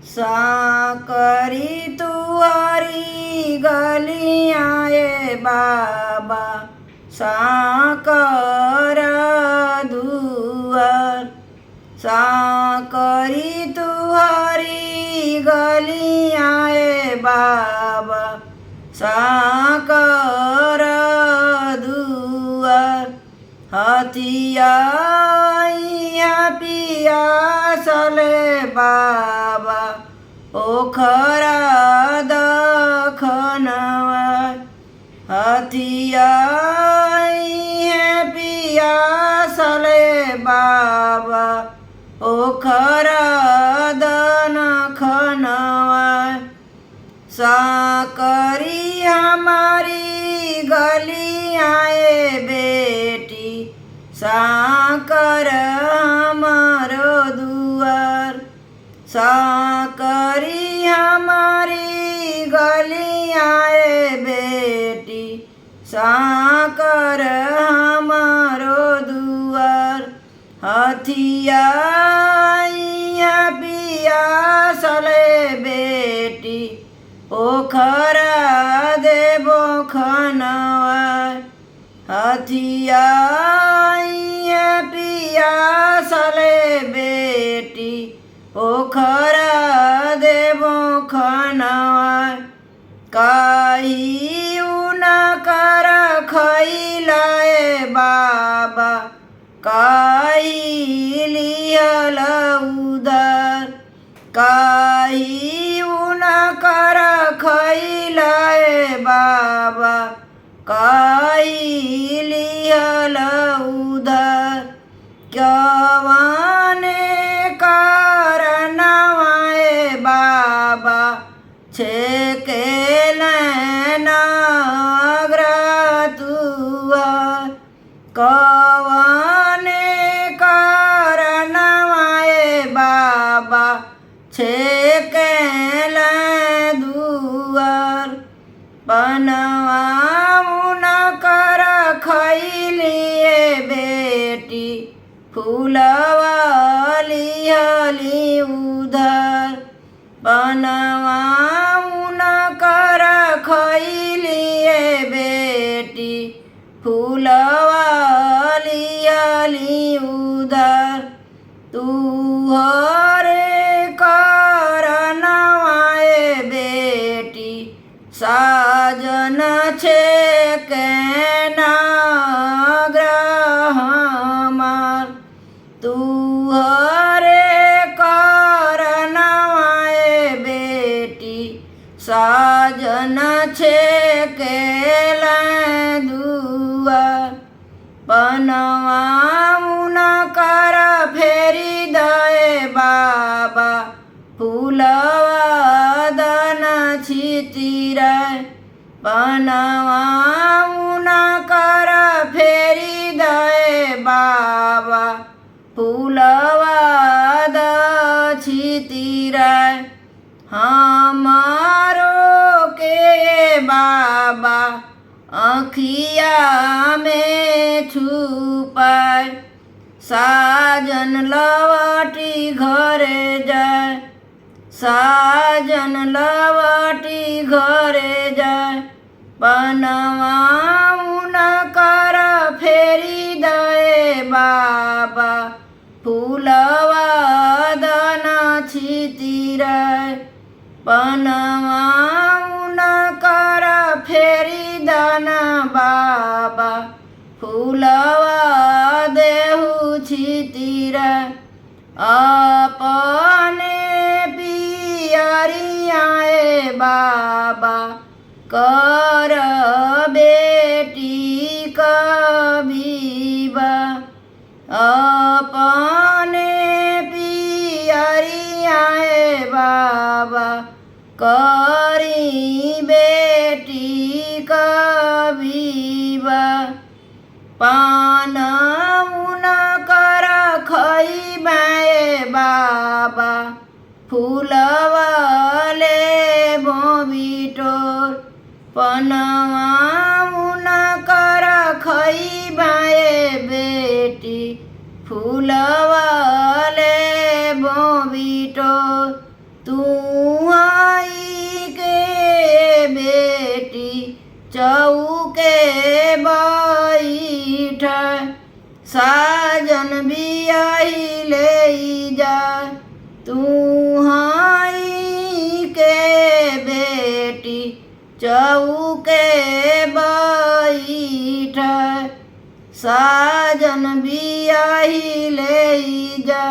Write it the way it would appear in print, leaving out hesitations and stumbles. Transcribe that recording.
साकरी तुअरी गलियाए बाबा साकर दुआर। साकरी तुअरी गलियाए बाबा साकर दुआर। हथिया पियासले बाबा पोखरा दखनवार। हथिया पियासले बाबा पोखरा दखनवार। साकरी हमारी गलियाए बेटी साकर हमारो दुआर। साकरी हमारी गलियाए बेटी साकर हमारो दुआर। हथिया पियासले बेटी पोखरा देबो खनवार। हथिया पियासले बेटी पोखरा देबो खनवार। काही उनकर खैलाए बाबा काही लियल उदर। काही उनकर खैलाए बाबा काही लियल उदर। कवाने कारणवाए बाबा छेकेल नाग्र तुअर। कवाने कारणवाए बाबा छेकेल दुआर। बनवा उनकर खैलिए बेटी फूलवा लिहली उधर। बनवा उनकर खैलिए बेटी फूलवा लिहली उधर। तुहरे करनवाए बेटी साजन छेके नाग्र हमार। तुहरे करनवाए बेटी साजन छेकेल दुआर। बनवा उनकर फेरी दए बाबा फूलवा दन छितिराय। बनवा उनकर फेरी दए बाबा फूलवा द छितिराय। हमारो के बाबा आँखिया में छुपाय। साजन लवटी घरे जाय। साजन लवटी घरे जाय। बनवा उनकर फेरी दए बाबा फूलवा दन छितिराय। बनवा उनकर फेरी दन बाबा फूलवा देहु छितिराय। अपने पियरियाए बाबा कर बेटी कबीबा। अपने पियरियाए बाबा करी बेटी कबीबा। पान उनकर खैबाए बाबा फूलवा लेबो बिटोर। पनवा उनकर खैबाए बेटी फूलवा लेबो बिटोर। તું आई के बेटी चौके बैठ साजन बियाही ले जा तू आई के बेटी चौके बैठ साजन बियाही ले जा।